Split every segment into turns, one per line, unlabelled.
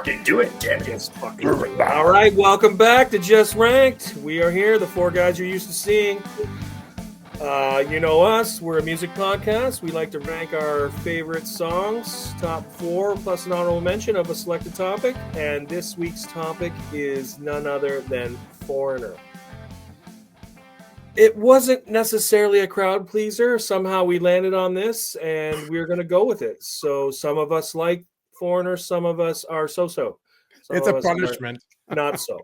fucking do it, damn it.
Just fucking do it. All right, welcome back to Just Ranked. We are here, the four guys you're used to seeing. You know us, we're a music podcast. We like to rank our favorite songs, top 4, plus an honorable mention of a selected topic. And this week's topic is none other than Foreigner. It wasn't necessarily a crowd pleaser. Somehow we landed on this, and we're going to go with it. So some of us like Foreigner, some of us are so-so.
It's a punishment.
Not so.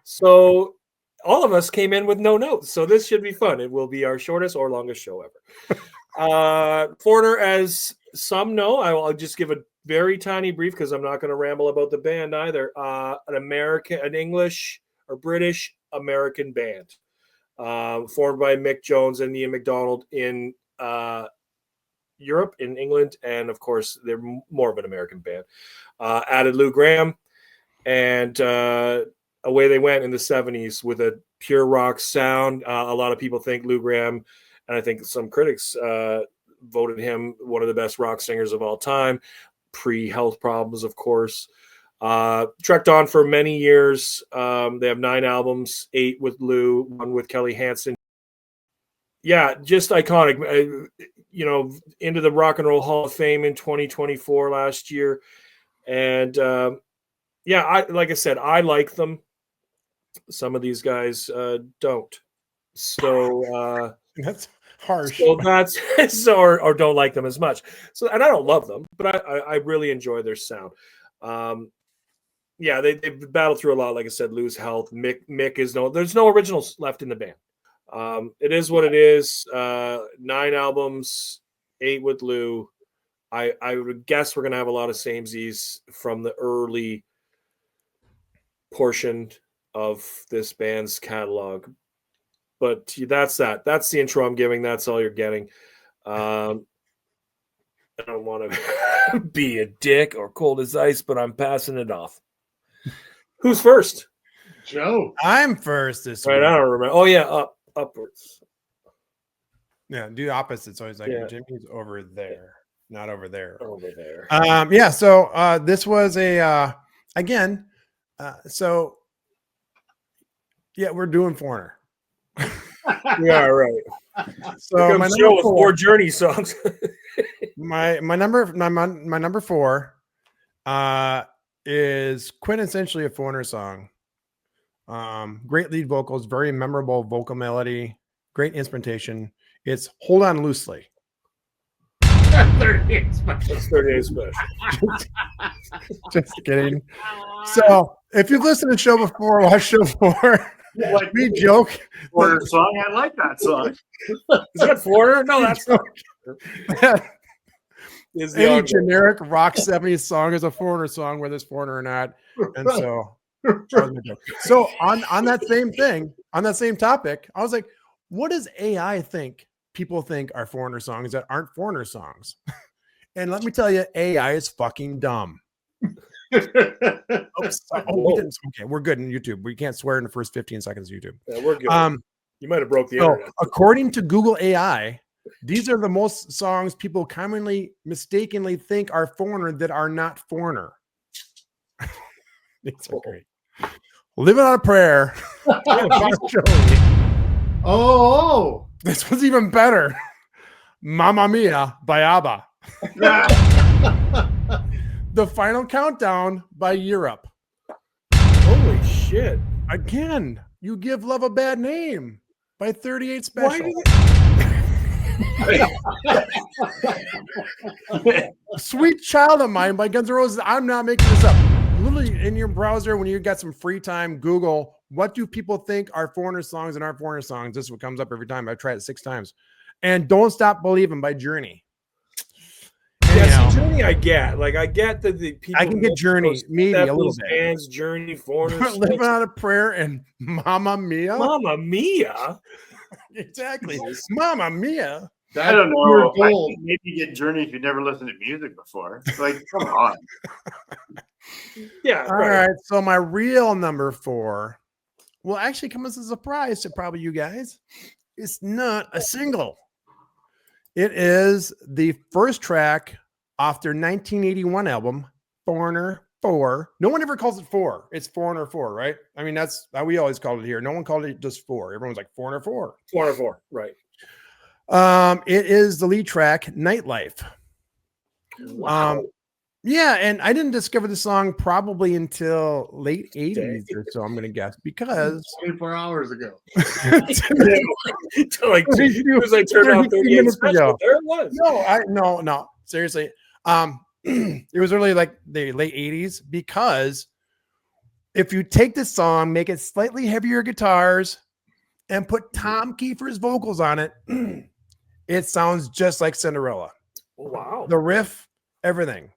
So all of us came in with no notes, so this should be fun. It will be our shortest or longest show ever. Foreigner, as some know, I'll just give a very tiny brief because I'm not going to ramble about the band either. An English or British American band. Formed by Mick Jones and Ian MacDonald in Europe, in England, and of course they're more of an American band. Added Lou Gramm, and away they went in the 70s with a pure rock sound. A lot of people think Lou Gramm, and I think some critics voted him one of the best rock singers of all time, pre-health problems, of course. Trekked on for many years. They have 9 albums, 8 with Lou, 1 with Kelly Hansen. Yeah, just iconic. Into the Rock and Roll Hall of Fame in 2024 last year. And like I said, I like them. Some of these guys don't. So
that's harsh.
So that's or don't like them as much. So, and I don't love them, but I really enjoy their sound. They've battled through a lot. Like I said, Lou's health. Mick is there's no originals left in the band. It is what it is. 9 albums, 8 with Lou. I would guess we're gonna have a lot of samesies from the early portion of this band's catalog. But that's that. That's the intro I'm giving. That's all you're getting. I don't want to be a dick or cold as ice, but I'm passing it off. Who's first?
Joe.
I'm first this week.
Right, I don't remember. Oh yeah, upwards.
Yeah, do opposites. Always like Jimmy's over there, not over there.
Over there.
So this was a again. We're doing Foreigner.
Yeah, right.
So my
show with 4 Journey songs.
my number 4 is quintessentially a Foreigner song. Great lead vocals, very memorable vocal melody, great instrumentation. It's Hold On Loosely.
38 special.
That's 38 special.
Just kidding. So if you've listened to the show before, watch show 4.
Like
we joke.
Foreigner song. I like that song.
Is that Foreigner? No, that's not.
Any generic rock 70s song is a Foreigner song, whether it's Foreigner or not. And so on that same thing, on that same topic, I was like, what does AI think people think are Foreigner songs that aren't Foreigner songs? And let me tell you, AI is fucking dumb. Okay, we're good in YouTube. We can't swear in the first 15 seconds of YouTube.
Yeah, we're good. You might have broke the internet.
According to Google AI, these are the most songs people commonly mistakenly think are Foreigner that are not Foreigner. These are great. Living on a Prayer.
Oh,
this was even better. Mamma Mia by ABBA. The Final Countdown by Europe.
Holy shit.
Again, You Give Love a Bad Name by 38 Special. Sweet Child of Mine by Guns N' Roses. I'm not making this up. Literally in your browser, when you got some free time, Google, what do people think are Foreigner songs and aren't Foreigner songs? This is what comes up every time. I've tried it 6 times. And Don't Stop Believing by Journey.
Yeah, see, Journey I get. Like, I get that the people...
I can get Journey, maybe a little bit.
Bands, Journey, Foreigner...
Living on a Prayer and Mamma Mia.
Mamma Mia?
Exactly. Mamma Mia.
I don't know. Maybe you get Journey if you've never listened to music before. Like, come on.
Yeah.
All right. So my real number 4 will actually come as a surprise to probably you guys. It's not a single. It is the first track off their 1981 album, Foreigner. 4. No one ever calls it 4. It's Foreigner 4, right? I mean, that's how we always called it here. No one called it just 4. Everyone's like Foreigner 4.
Foreigner 4, right.
It is the lead track, Nightlife.
Wow.
Yeah, and I didn't discover the song probably until late 80s or so, I'm going to guess, because
24 hours ago.
Like, it was like turned off 38
minutes
special.
ago.
There it was.
No, seriously. It was really like the late 80s, because if you take this song, make it slightly heavier guitars, and put Tom Kiefer's vocals on it, it sounds just like Cinderella.
Wow.
The riff, everything.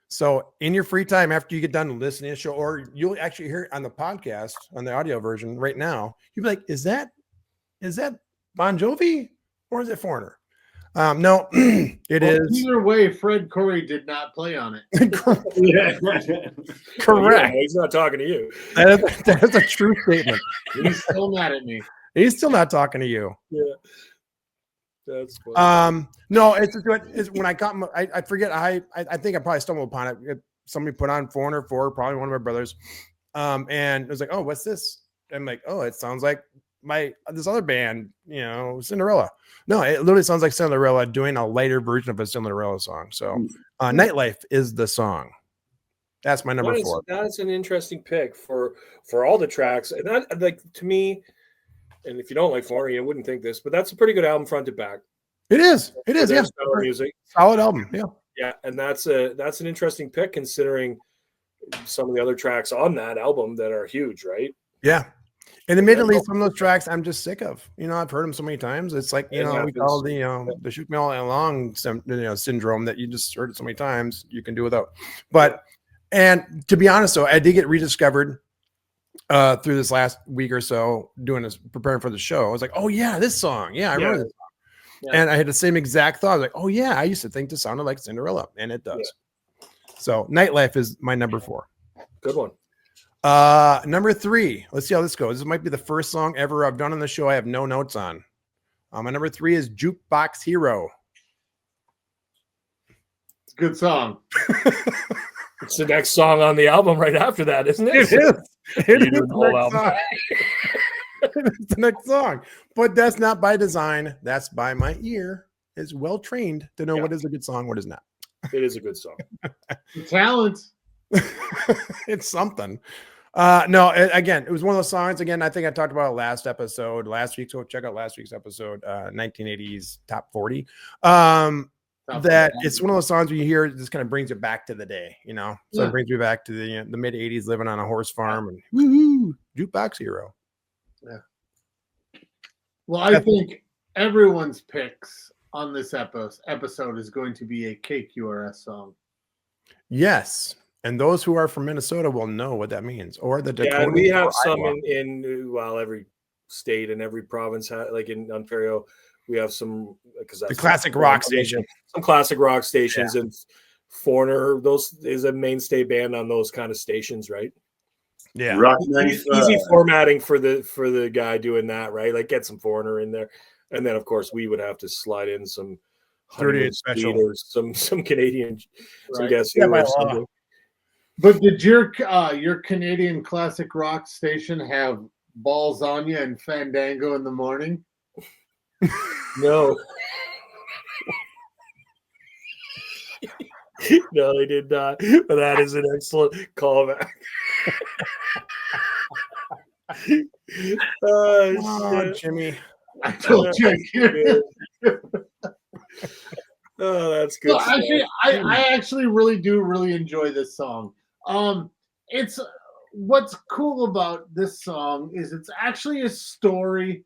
So in your free time, after you get done listening to the show, or you'll actually hear it on the podcast, on the audio version right now, you'll be like, is that Bon Jovi or is it Foreigner? No, it is.
Either way, Fred Corey did not play on it.
Correct.
Yeah, he's not talking to you.
That is a true statement.
He's still mad at me.
He's still not talking to you.
Yeah. That's funny.
No, it's when I got I forget. I think I probably stumbled upon it. Somebody put on Foreigner 4, probably one of my brothers. And it was like, oh, what's this? I'm like, oh, it sounds like this other band, Cinderella. No, it literally sounds like Cinderella doing a lighter version of a Cinderella song. So Nightlife is the song. That's my number 4.
That's an interesting pick for all the tracks. And that, like, to me, and if you don't like Foreigner, you wouldn't think this, but that's a pretty good album front to back.
It is. Yeah.
Music.
Solid album. Yeah.
Yeah, and that's an interesting pick considering some of the other tracks on that album that are huge, right?
Yeah. And admittedly, some of those tracks I'm just sick of. I've heard them so many times. It's like, we call the shoot me all along syndrome, that you just heard it so many times you can do without. But, and to be honest though, I did get rediscovered through this last week or so preparing for the show. I was like, oh yeah, this song. Yeah, I remember this song. Yeah. And I had the same exact thought. I was like, oh yeah, I used to think this sounded like Cinderella, and it does. Yeah. So Nightlife is my number 4.
Good one.
Number 3. Let's see how this goes. This might be the first song ever I've done on the show I have no notes on. My number 3 is Jukebox Hero.
Good song.
It's the next song on the album right after that, isn't it?
It is. It is the next song. It's the next song. But that's not by design. That's by my ear. Is well trained to know what is a good song, what is not.
It is a good song.
Talent.
It's something. Again, it was one of those songs. Again, I think I talked about it last week. So check out last week's episode, 1980s top 40. That it's one of those songs where you hear it just kind of brings it back to the day, So it brings me back to the mid 80s, living on a horse farm and woo, Jukebox Hero.
Yeah. Well, I think everyone's picks on this episode is going to be a KQRS song.
Yes. And those who are from Minnesota will know what that means. Or the Dakota.
Yeah, we have some in every state and every province, like in Ontario, we have some, because that's
the classic rock station.
Some classic rock stations, and Foreigner, those is a mainstay band on those kind of stations, right?
Yeah,
Rock
easy formatting for the guy doing that, right? Like get some Foreigner in there, and then of course we would have to slide in some
38 special
or some Canadian, some guess
yeah,
or something.
But did your Canadian classic rock station have Balls on Ya and Fandango in the Morning?
No. No, they did not. But that is an excellent callback.
Oh, Jimmy.
I told you.
Oh, that's good.
So I actually really enjoy this song. It's what's cool about this song is it's actually a story.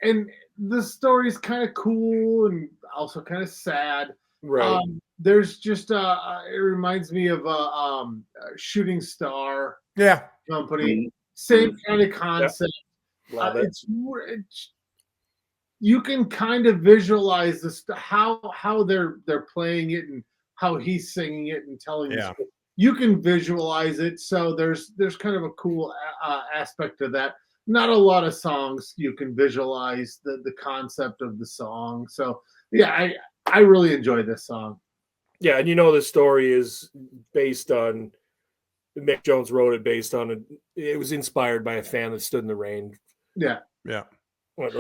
And the story is kind of cool and also kind of sad.
Right.
There's just it reminds me of a Shooting Star company. Same kind of concept.
Love it.
It's you can kind of visualize this how they're playing it and how he's singing it and telling you. You can visualize it. So there's kind of a cool aspect of that. Not a lot of songs you can visualize the concept of the song. So yeah, I really enjoy this song.
Yeah, and the story is based on Mick Jones wrote it based on it was inspired by a fan that stood in the rain.
Yeah.
Yeah.
Well,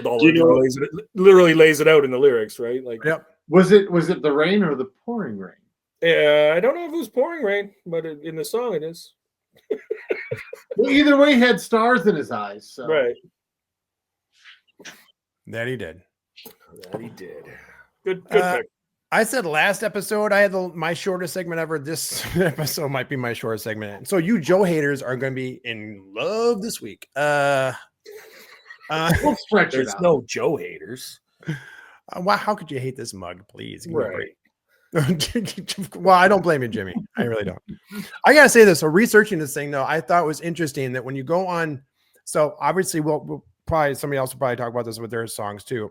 literally lays it out in the lyrics, right? Like,
Yep.
Was it the rain or the pouring rain?
I don't know if it was pouring rain, but in the song it is.
Well, either way, he had stars in his eyes. So.
Right.
That he did.
That he did. Good pick.
I said last episode I had my shortest segment ever. This episode might be my shortest segment. So you Joe haters are going to be in love this week.
We'll stretch
There's
it out.
no Joe haters.
Wow, how could you hate this mug, please? Give me a
Right.
break. Well, I don't blame you, Jimmy. I really don't. I gotta say this. So researching this thing, though, I thought it was interesting that when you go on, so obviously we'll probably somebody else will probably talk about this with their songs too.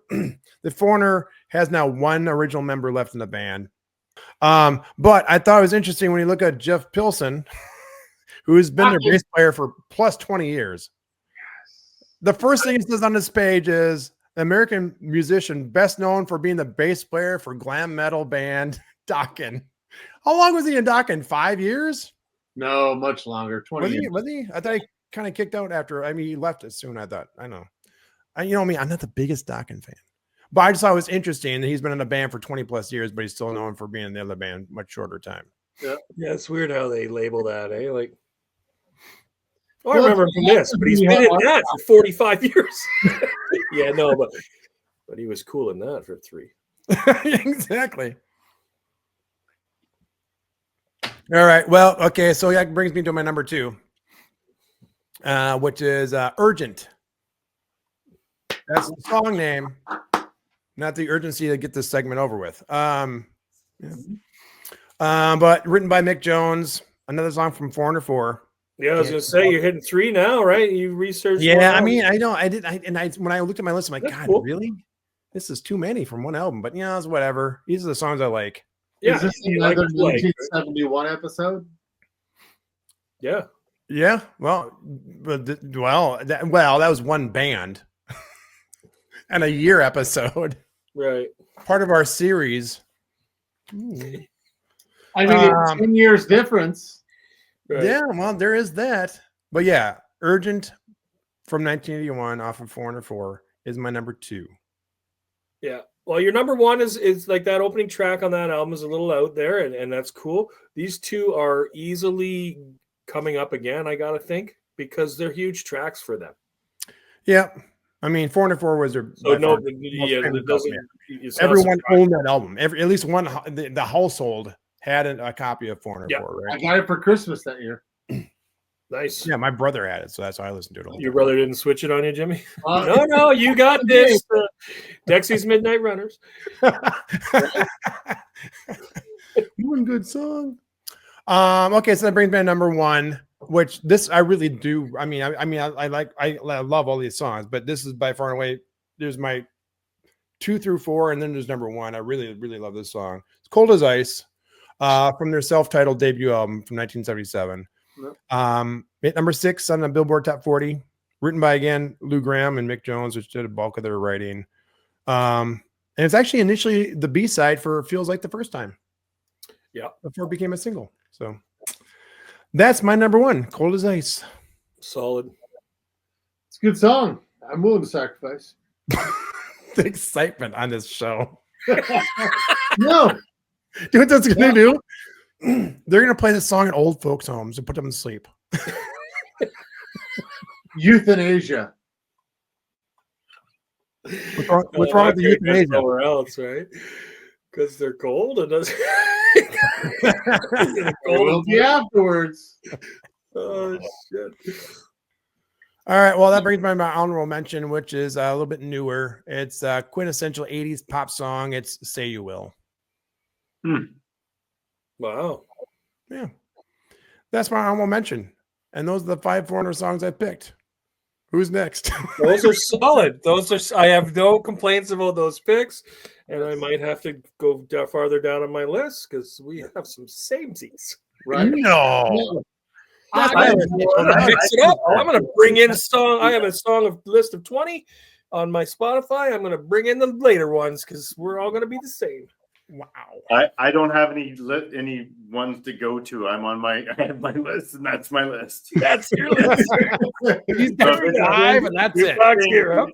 The Foreigner has now one original member left in the band. But I thought it was interesting when you look at Jeff Pilson, who's been their bass player for plus 20 years. The first thing he says on this page is American musician best known for being the bass player for glam metal band Dokken. How long was he in Dokken? 5 years?
No, much longer. 20
Was he? I thought he kind of kicked out after. I mean, he left it soon. I thought. I know. You know me. I'm not the biggest Dokken fan, but I just thought it was interesting that he's been in a band for 20 plus years, but he's still known for being in the other band much shorter time.
Yeah, it's weird how they label that, eh? Like, I
Well,
remember him from this, but he's been in that for 45 years. Yeah, no, but he was cool in that for 3.
Exactly. All right. Well, okay. So that brings me to my number 2, which is Urgent. That's the song name, not the urgency to get this segment over with. But written by Mick Jones, another song from Foreigner 4.
Yeah, I was gonna say you're hitting 3 now, right? You researched.
Yeah, I mean, I know I did. When I looked at my list, I'm like,
That's
God,
cool.
really? This is too many from one album. But it's whatever. These are the songs I like.
Yeah,
Is this another 1971 episode?
Yeah.
Yeah. Well, that was one band and a year episode.
Right.
Part of our series.
I mean, it's 10 years difference.
Right.
Yeah, well, there is that. But yeah, Urgent from 1981 off of Foreigner 4 is my number 2.
Yeah. Well, your number 1 is like that opening track on that album is a little out there, and that's cool. These two are easily coming up again, I gotta think, because they're huge tracks for them.
Yeah. I mean, Foreigner 4 was their
Everyone
owned that album. At least one the household had a copy of Foreigner 4, right?
I got it for Christmas that year.
Nice.
Yeah, my brother had it, so that's why I listened to it all the
Your
time.
brother didn't switch it on you, Jimmy? No, you got this. Dexy's Midnight Runners.
One good song. Okay, so that brings me to number 1, which this I really do. I love all these songs, but this is by far and away. There's my 2 through 4, and then there's number 1. I really, really love this song. It's Cold as Ice, from their self-titled debut album from 1977. At number 6 on the Billboard Top 40, written by again Lou Gramm and Mick Jones, which did a bulk of their writing. And it's actually initially the B-side for Feels Like the First Time.
Yeah,
before it became a single. So that's my number 1, Cold as Ice.
Solid.
It's a good song. I'm willing to sacrifice.
The excitement on this show.
No.
Do you know what that's going to do? They're going to play this song at old folks' homes and put them to sleep.
Euthanasia.
What's wrong with the euthanasia?
Somewhere else, right? Because they're cold and doesn't.
It will be afterwards.
Oh shit!
All right, well, that brings me to my honorable mention, which is a little bit newer. It's a quintessential 80s pop song. It's Say You Will.
Wow.
Yeah. That's my honorable mention. And those are the 5 Foreigner songs I picked. Who's next?
Those are solid. I have no complaints about those picks, and I might have to go farther down on my list because we have some samesies.
Right?
No.
I'm gonna mix it up. I'm gonna bring in a song. I have a list of 20 on my Spotify. I'm gonna bring in the later ones because we're all gonna be the same.
Wow.
I don't have any ones to go to. I have my list, and that's my list.
That's your list.
He's
So
got
if it's
5, and that's
good
it.
Box
thing,
hero.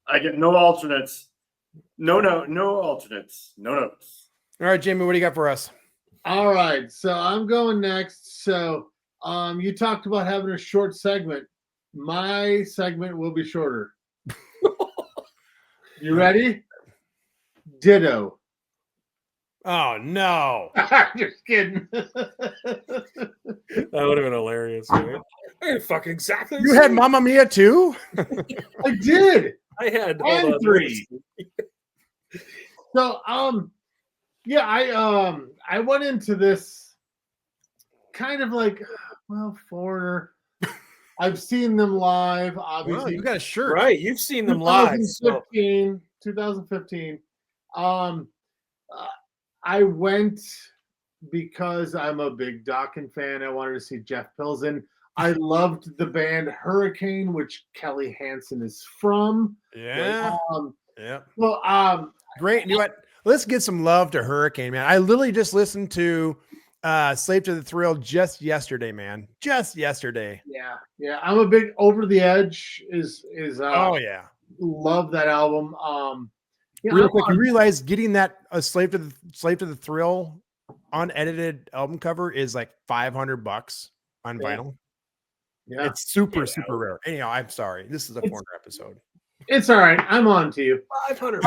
I get no alternates. No alternates. No notes.
All right, Jamie, what do you got for us?
All right, so I'm going next. So, you talked about having a short segment. My segment will be shorter. You ready? Ditto.
Oh no.
Just kidding.
That would have been hilarious. Right? I had fucking exactly.
You had Mamma Mia too?
I did.
I had
And
hold on,
3. So, yeah, I went into this kind of like, well, Foreigner. I've seen them live,
Well,
obviously.
you got a shirt.
Right, you've seen them live. So
2015. I went because I'm a big Dokken fan. I wanted to see Jeff Pilsen. I loved the band Hurricane, which Kelly Hansen is from.
Yeah. Yeah.
Well,
Great. You know what? Let's get some love to Hurricane, man. I literally just listened to Slave to the Thrill just yesterday, man. Just yesterday.
yeah. I'm a big Over the Edge is
Oh yeah.
love that album.
Real quick, you realize getting that a Slave to the Thrill unedited album cover is like $500 on vinyl.
Yeah.
It's super rare. Anyhow, I'm sorry. This is a Foreigner episode.
It's all right. I'm on to you.
500.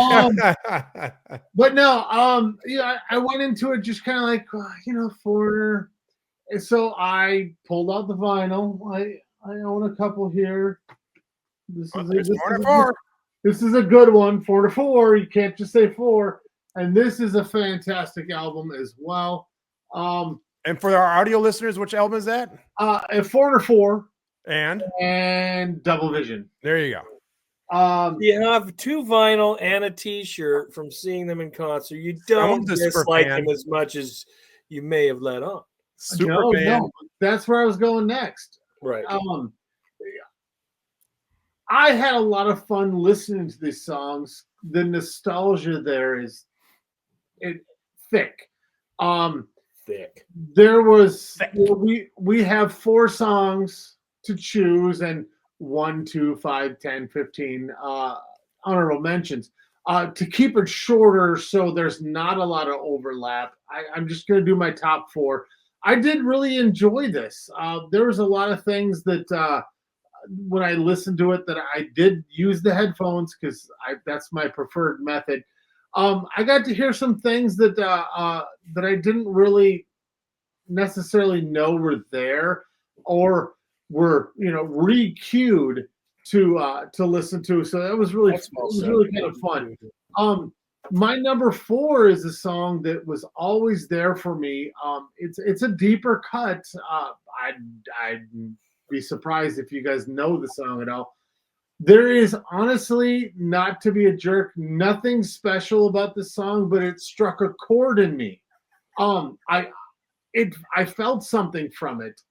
But no, yeah, I went into it just kind of like, Foreigner. And so I pulled out the vinyl. I own a couple here. This is a good one. 4 to 4. You can't just say 4. And this is a fantastic album as well.
And for our audio listeners, which album is that?
A 4 to 4
and
Double Vision.
There you go.
You have 2 vinyl and a T-shirt from seeing them in concert. You don't dislike them as much as you may have let on.
Super fan.
No, that's where I was going next.
Right.
I had a lot of fun listening to these songs. The nostalgia there is thick.
Thick.
There was we have 4 songs to choose and 1, 2, 5, 10, 15 honorable mentions. To keep it shorter so there's not a lot of overlap, I'm just going to do my top 4. I did really enjoy this. There was a lot of things that when I listened to it that I did use the headphones because that's my preferred method. I got to hear some things that I didn't really necessarily know were there or were re-queued to listen to. So that was really kind of fun. My number 4 is a song that was always there for me. It's a deeper cut. I'd be surprised if you guys know the song at all. There is honestly, not to be a jerk, nothing special about this song, but it struck a chord in me. I felt something from it.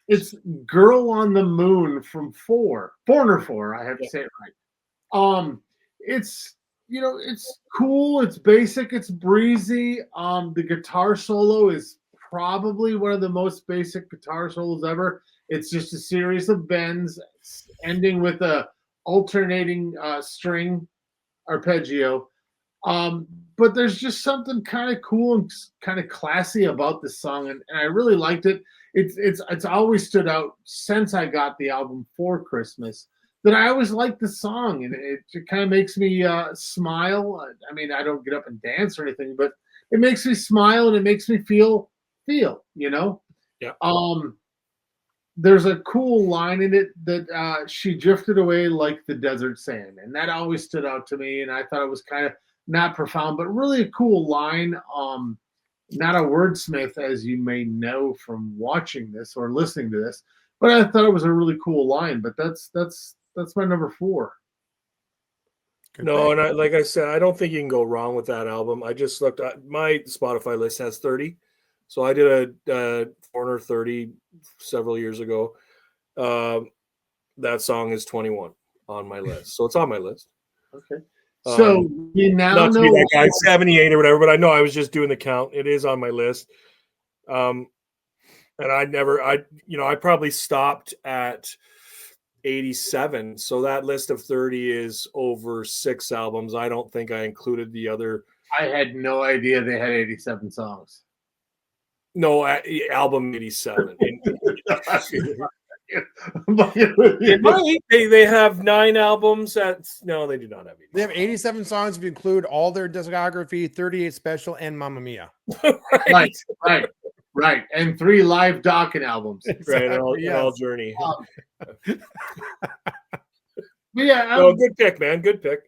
It's "Girl on the Moon" from Foreigner 4. I have to say it right. It's it's cool. It's basic. It's breezy. The guitar solo is probably one of the most basic guitar solos ever. It's just a series of bends ending with a alternating string arpeggio. But there's just something kind of cool and kind of classy about this song, and I really liked it. It's always stood out since I got the album for Christmas that I always liked the song, and it kind of makes me smile. I mean, I don't get up and dance or anything, but it makes me smile and it makes me feel. Yeah. There's a cool line in it that she drifted away like the desert sand, and that always stood out to me, and I thought it was kind of not profound, but really a cool line. Not a wordsmith, as you may know from watching this or listening to this, but I thought it was a really cool line. But that's my number 4.
And like I said, I don't think you can go wrong with that album. I just looked at my Spotify list has 30. So I did a Foreigner 30 several years ago. That song is 21 on my list. So it's on my list.
Okay. So we now
Not to be
know
that guy, 78 or whatever, but I know I was just doing the count. It is on my list. And I probably stopped at 87. So that list of 30 is over 6 albums. I don't think I included the other.
I had no idea they had 87 songs.
No, album 87. They have 9 albums. No, they do not have 87.
They have 87 songs if you include all their discography, 38 special, and Mamma Mia.
Right. And 3 live Dokken albums.
Right, all Journey.
But yeah,
good pick, man. Good pick.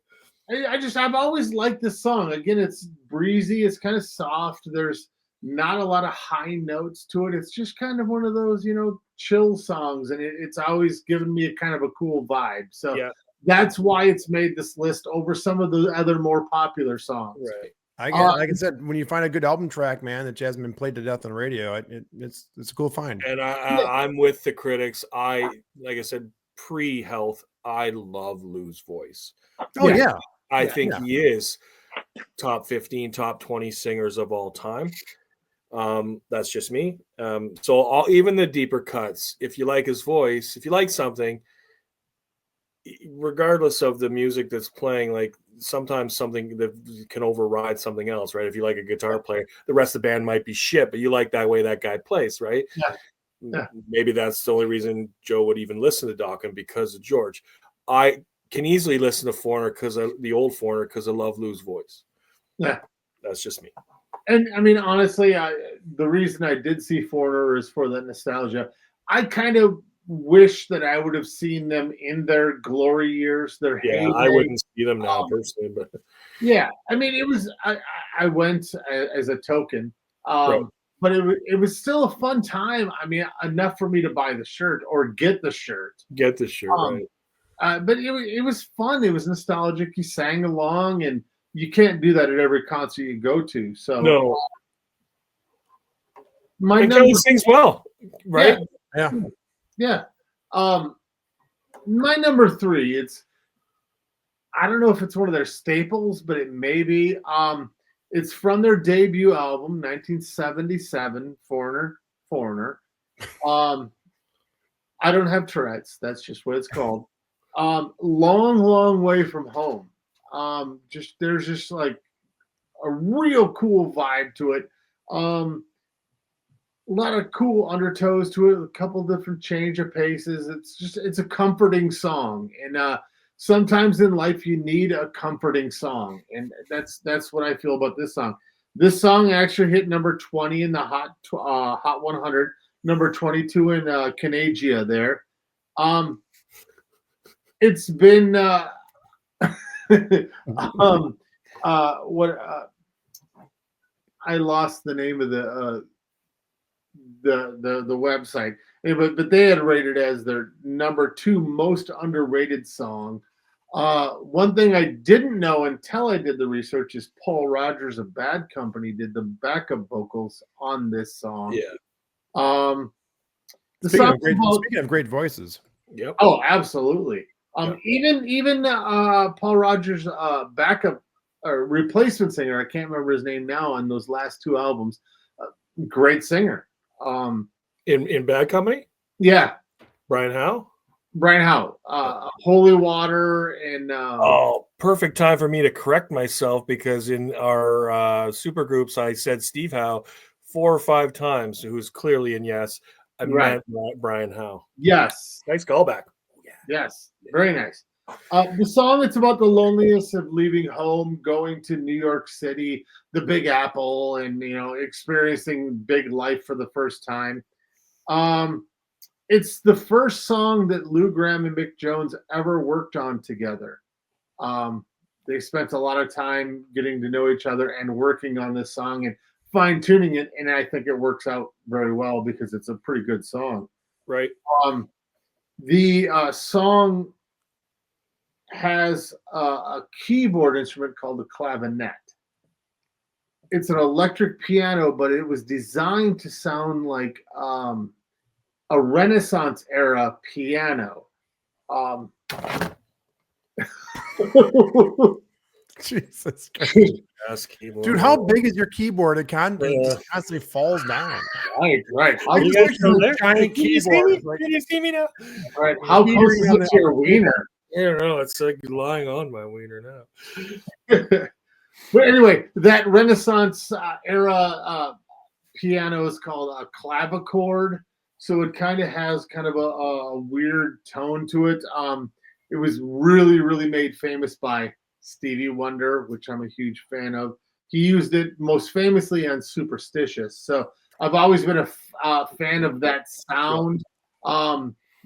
I've always liked this song. Again, it's breezy. It's kind of soft. There's not a lot of high notes to it. It's just kind of one of those, chill songs, and it's always given me a kind of a cool vibe. So that's why it's made this list over some of the other more popular songs.
Right.
Like I said, when you find a good album track, man, that hasn't been played to death on the radio, it's a cool find.
And I'm with the critics. Like I said, pre-health, I love Lou's voice.
Oh yeah.
I think he is top 15, top 20 singers of all time. That's just me. So even the deeper cuts, if you like his voice, if you like something, regardless of the music that's playing, like sometimes something that can override something else, right? If you like a guitar player, the rest of the band might be shit, but you like that way that guy plays, right?
Yeah.
Maybe that's the only reason Joe would even listen to Dokken, because of George. I can easily listen to Foreigner the old Foreigner because I love Lou's voice.
Yeah.
That's just me.
And I mean, honestly, the reason I did see Foreigner is for that nostalgia. I kind of wish that I would have seen them in their glory years. Heyday.
I wouldn't see them now personally, but
yeah, I mean, it was. I went as a token,
right.
But it was still a fun time. I mean, enough for me to buy the shirt or get the shirt.
Right.
But it was fun. It was nostalgic. You sang along, and you can't do that at every concert you go to. So
no.
Kelly
sings well, right?
Yeah. My number 3. I don't know if it's one of their staples, but it may be. It's from their debut album, 1977, Foreigner. I don't have Tourette's. That's just what it's called. Long way from home. There's just like a real cool vibe to it. A lot of cool undertones to it, a couple different change of paces. It's a comforting song. And sometimes in life you need a comforting song. And that's what I feel about this song. This song actually hit number 20 in the Hot 100, number 22 in Canada there. It's been I lost the name of the website, but they had rated as their number 2 most underrated song. One thing I didn't know until I did the research is Paul Rogers of Bad Company did the backup vocals on this song.
Yeah.
Speaking of great voices.
Yep.
Oh, absolutely. Even Paul Rogers' backup or replacement singer, I can't remember his name now, on those last 2 albums. Great singer.
In Bad Company?
Yeah.
Brian Howe,
Holy Water, and
perfect time for me to correct myself, because in our super groups I said Steve Howe 4 or 5 times, who's clearly in yes. I meant Brian Howe.
Yes.
Nice callback.
Yes. Very nice. The song, it's about the loneliness of leaving home, going to New York City, the Big Apple, and experiencing big life for the first time. It's the first song that Lou Gramm and Mick Jones ever worked on together. They spent a lot of time getting to know each other and working on this song and fine-tuning it, and I think it works out very well because it's a pretty good song.
Right.
The song has a keyboard instrument called the clavinet. It's an electric piano, but it was designed to sound like a Renaissance era piano.
Jesus Christ.
Yes, keyboard.
Dude, how big is your keyboard? It
Yeah.
just constantly falls down.
Right. How,
I
You
just
guys
picture
still
this
there?
giant
Can you see me?
keyboard. Like,
Can you see me now?
right. How close
teetering
is
on
it
the-
to your wiener?
I don't know. It's like lying on my wiener now.
But anyway, that Renaissance era piano is called a clavichord, so it kind of has kind of a weird tone to it. It was really made famous by Stevie Wonder, which I'm a huge fan of. He used it most famously on Superstitious. So I've always been a fan of that sound.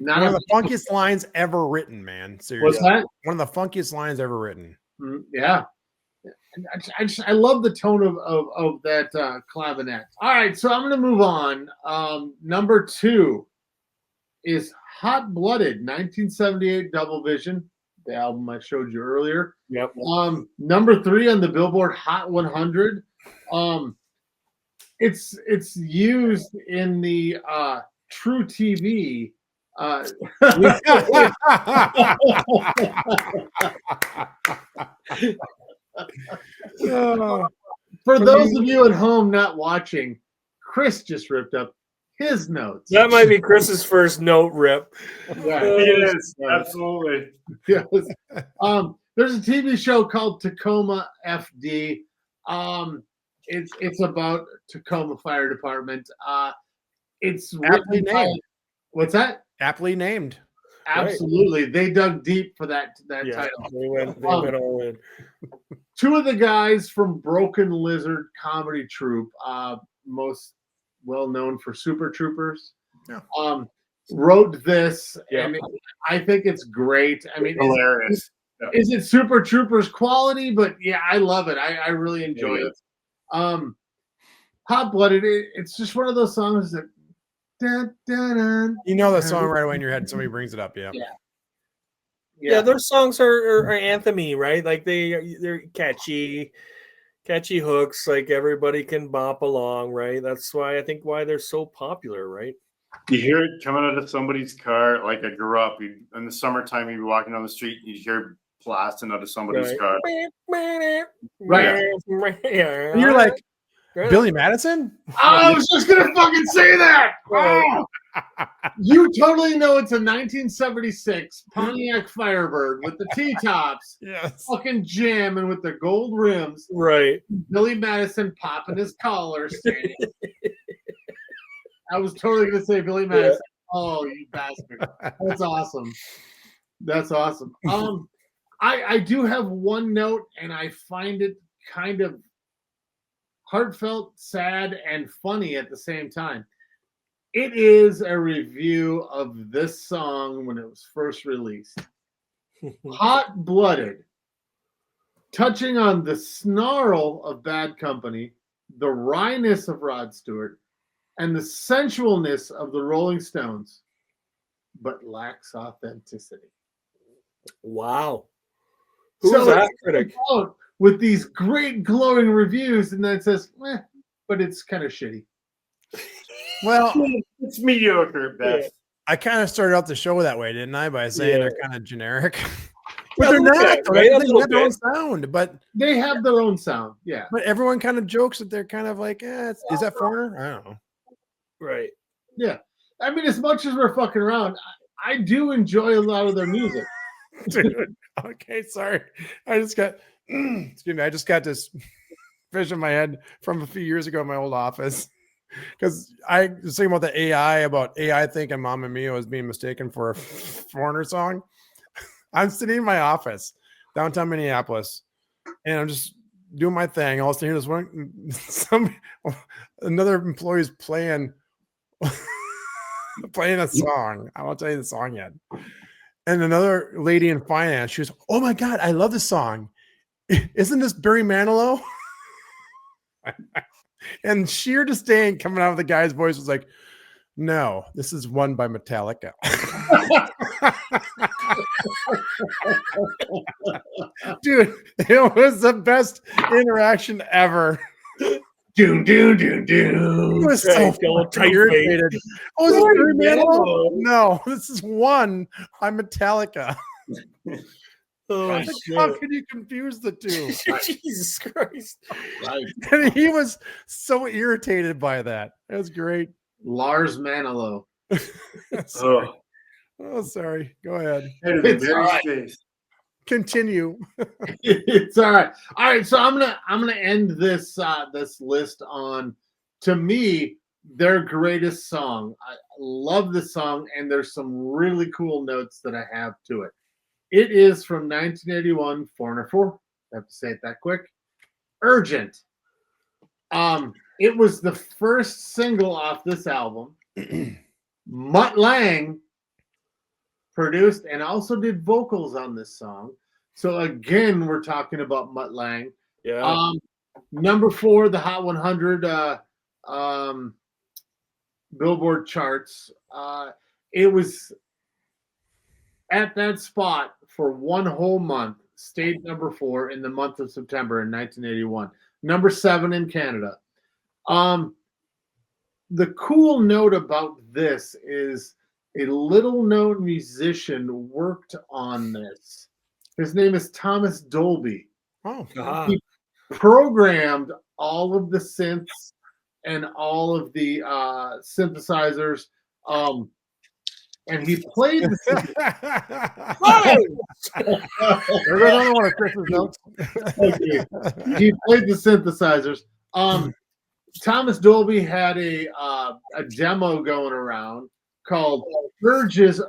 Not
one of the funkiest lines ever written, man. Seriously.
What's that?
One of the funkiest lines ever written.
Yeah. I love the tone of that clavinet. All right, so I'm going to move on. Number 2 is Hot Blooded, 1978 Double Vision, the album I showed you earlier.
Yep.
Number 3 on the Billboard Hot 100. It's used in the True TV. For those of you at home not watching, Chris just ripped up his notes.
That might be Chris's first note rip.
Yeah.
It is, absolutely.
Yes. There's a TV show called Tacoma FD. It's about Tacoma Fire Department. It's
Aptly named.
What's that?
Aptly named.
Absolutely. They dug deep for that
Yeah,
title.
they went all in.
2 of the guys from Broken Lizard comedy troupe, most well known for Super Troopers, wrote this, and I think it's great. I mean,
Hilarious.
Is it Super Troopers quality? But yeah, I love it. I really enjoy it. Hot Blooded. It's just one of those songs that. Dun, dun, dun,
You know the song right away in your head. Somebody brings it up. Yeah.
Yeah, their songs are anthemy, right? Like they're catchy hooks. Like everybody can bop along, right? That's why they're so popular, right?
You hear it coming out of somebody's car. Like I grew up in the summertime, you'd be walking down the street, and you hear blasting out of somebody's car.
Right.
And you're like, Billy Madison?
I was just gonna fucking say that. Oh. You totally know it's a 1976 Pontiac Firebird with the T-tops, fucking jamming with the gold rims.
Right.
Billy Madison popping his collar. I was totally gonna say Billy Madison. Oh, you bastard! That's awesome. That's awesome. I do have one note, and I find it kind of heartfelt, sad, and funny at the same time. It is a review of this song when it was first released. Hot Blooded, touching on the snarl of Bad Company, the wryness of Rod Stewart, and the sensualness of the Rolling Stones, but lacks authenticity.
Wow. Who's that critic?
With these great glowing reviews, and then it says, but it's kind of shitty.
Well,
it's mediocre at best.
I kind of started out the show that way, didn't I? By saying they're kind of generic. But
Yeah,
they're not.
right?
They have their own sound, but
they have their own sound. Yeah.
But everyone kind of jokes that they're kind of like, is that Foreigner? I don't know.
Right.
Yeah. I mean, as much as we're fucking around, I do enjoy a lot of their music.
Dude, okay, sorry. I just got excuse me, I just got this vision in my head from a few years ago in my old office. Because I was thinking about the AI thinking Mamma Mia was being mistaken for a Foreigner song. I'm sitting in my office downtown Minneapolis, and I'm just doing my thing. All of a sudden, another employee is playing a song. I won't tell you the song yet. And another lady in finance, she was, "Oh my God, I love this song. Isn't this Barry Manilow?" And sheer disdain coming out of the guy's voice was like, "No, this is one by Metallica." Dude, it was the best interaction ever.
Doom.
It was so irritated. Oh, is this Barry Manilow? No, this is one by Metallica.
Oh,
Like, how can you confuse the two?
Jesus Christ.
Right.
And he was so irritated by that. That was great.
Lars Manilow.
Sorry. Oh, sorry. Go ahead.
It's all right.
Space.
Continue.
It's all right. All right, so I'm gonna end this this list on, to me, their greatest song. I love the song, and there's some really cool notes that I have to it. It is from 1981, Foreigner 4. I have to say it that quick. Urgent. It was the first single off this album. Mutt Lange produced and also did vocals on this song. So again, we're talking about Mutt Lange.
Yeah.
Number 4, the Hot 100 Billboard charts. It was at that spot for one whole month. Stayed number 4 in the month of September in 1981. Number 7 in Canada. The cool note about this is a little-known musician worked on this. His name is Thomas Dolby.
Oh,
He programmed all of the synths and all of the synthesizers, and he played the
there goes another one of Chris's notes.
he played the synthesizers. Thomas Dolby had a demo going around called Urges.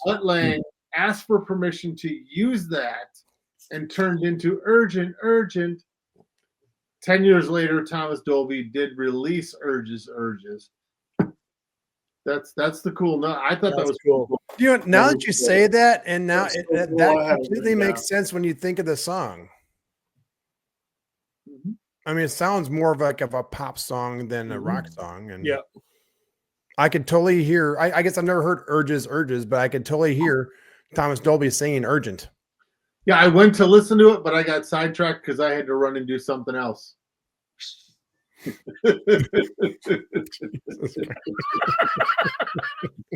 Mutt Lange asked for permission to use that and turned into Urgent. 10 years later, Thomas Dolby did release Urges. That's the cool note. I thought that was
cool.
You know, now that you say that, and now
That's so
that
cool. I have it
completely
written
makes sense when you think of the song.
Mhm.
I mean, it sounds more of like of a pop song than a rock song, and
Yeah.
I could totally hear. I guess I've never heard Urges, but I could totally hear Thomas Dolby singing Urgent.
Yeah, I went to listen to it, but I got sidetracked because I had to run and do something else.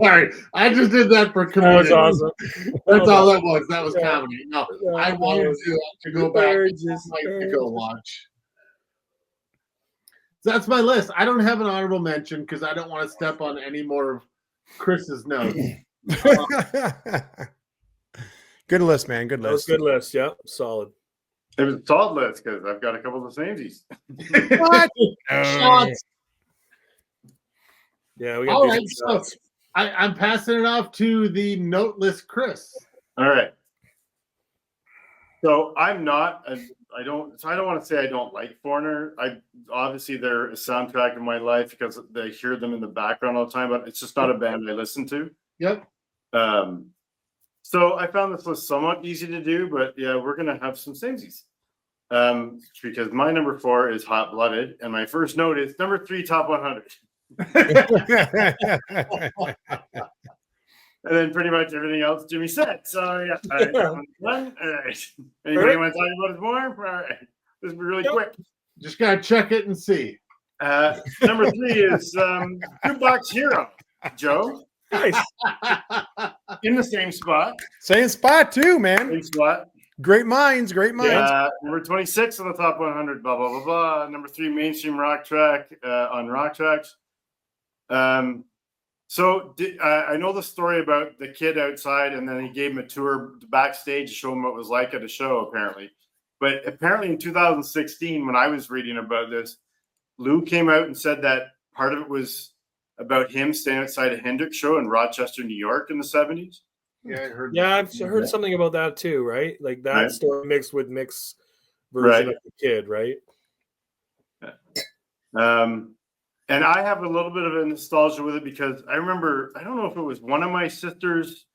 Sorry, I just did that for
That
comedy.
was awesome.
That's all that was. That was
Yeah.
comedy. No,
Yeah,
I
that
wanted
was-
to go back and
Urges,
to go watch. So that's my list. I don't have an honorable mention because I don't want to step on any more of Chris's notes.
Good list, man. Good
That was
list.
a good list. Yeah. Solid.
It was a solid list because I've got a couple of samesies.
What?
Shots.
Yeah. We got
All
decent
right, so
shots.
I'm passing it off to the noteless Chris.
All right. So I'm not. I don't want to say I don't like Foreigner. Obviously they're a soundtrack in my life because I hear them in the background all the time, but it's just not a band I listen to.
Yep.
So I found this list somewhat easy to do, but yeah, we're gonna have some samesies. Because my number 4 is Hot Blooded, and my first note is number 3 Top 100. And then pretty much everything else Jimmy said. So yeah, all right, that one's done. All right. Anybody want to talk about it more? All right. This will be really quick.
Just gotta check it and see.
Number 3 is Jukebox Hero, Joe.
Nice.
In the same spot.
Same spot too, man.
Same spot.
Great minds.
Number 26 on the top 100, blah, blah, blah, blah. Number 3, mainstream rock track on Rock Tracks. So I know the story about the kid outside, and then he gave him a tour backstage to show him what it was like at a show, apparently. But apparently in 2016, when I was reading about this, Lou came out and said that part of it was about him staying outside a Hendrix show in Rochester, New York in the 70s.
Yeah, I heard.
Yeah, I've heard something about that too, right? Like that
Right.
story mixed with Mick's version
Right.
of the kid, right?
And I have a little bit of a nostalgia with it because I remember, I don't know if it was one of my sisters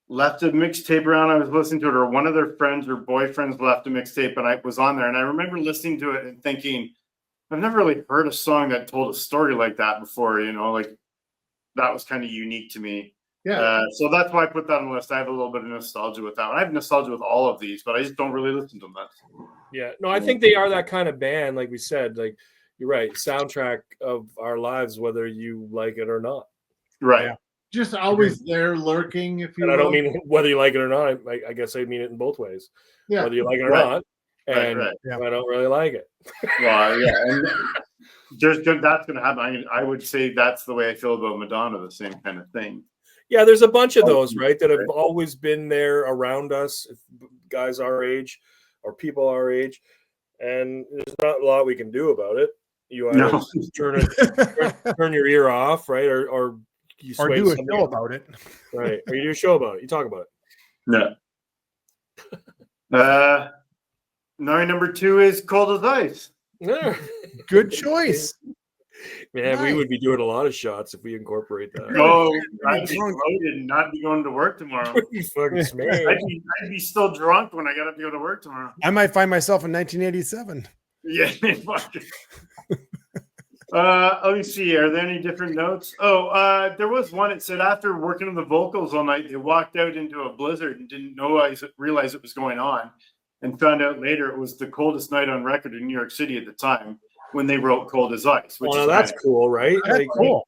left a mixtape around. I was listening to it, or one of their friends or boyfriends left a mixtape, and I was on there. And I remember listening to it and thinking, I've never really heard a song that told a story like that before, like that was kind of unique to me.
Yeah.
So that's why I put that on the list. I have a little bit of nostalgia with that one. I have nostalgia with all of these, but I just don't really listen to them much.
Yeah. No, I think they are that kind of band, like we said. Like you're right, soundtrack of our lives, whether you like it or not.
Right.
Yeah.
just always there lurking, if you
And
will.
I don't mean whether you like it or not. I guess I mean it in both ways.
Yeah.
Whether you like it or
Right.
not, and
Right.
Yeah.
I don't really like it.
Well, yeah, and that's going to happen. I would say that's the way I feel about Madonna, the same kind of thing.
Yeah, there's a bunch of those,
Oh,
right, that have
right.
always been there around us, guys our age or people our age, and there's not a lot we can do about it. You either
No.
turn your ear off, right, or you
Or
sway
do
to
a
something
show
else.
about it.
Right, or you do a show about it. You talk about it.
No. My number 2 is Cold as Ice.
Yeah.
Good choice.
Man, we
Nice.
would be doing a lot of shots if we incorporate that.
Oh,
I'd
I'd
be
be
drunk.
loaded and not be going to work tomorrow.
You fucking smash.
I'd be still drunk when I got up to go to work tomorrow.
I might find myself in 1987.
Yeah. Fuck it. Let me see. Are there any different notes? Oh, there was one. It said after working on the vocals all night, they walked out into a blizzard and didn't realize it was going on, and found out later it was the coldest night on record in New York City at the time when they wrote "Cold as Ice," which
Well,
is
that's
kind
cool, right?
That's cool.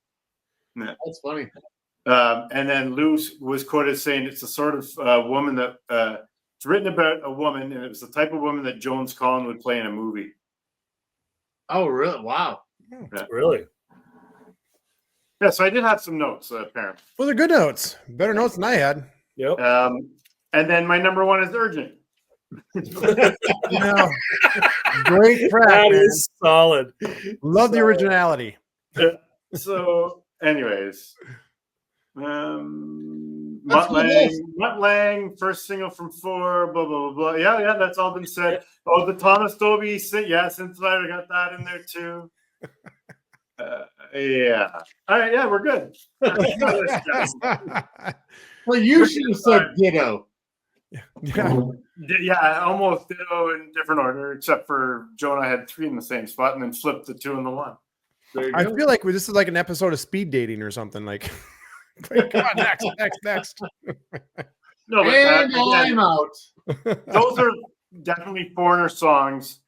That's funny.
And then Lou was quoted as saying it's the sort of woman that it's written about a woman, and it was the type of woman that Jones Collin would play in a movie.
Oh, really? Wow.
Really?
Yeah, so I did have some notes, apparently.
Those are good notes. Better notes than I had.
Yep.
And then my number 1 is Urgent.
Yeah. Great track,
That
man.
is solid.
Love the originality.
So, anyways,
That's
Mutt Lang, first single from 4, blah blah blah blah. Yeah, that's all been said. Oh, the Thomas Dolby, synthesizer, got that in there too. Yeah. All right. Yeah, we're good.
Well, you should have said ditto.
Yeah.
Yeah, almost ditto in different order, except for Joe and I had 3 in the same spot, and then flipped the 2 and the 1. There you
I
go.
feel like this is like an episode of speed dating or something. Like, come on, next.
No, but
And
again,
I'm out.
those are definitely Foreigner songs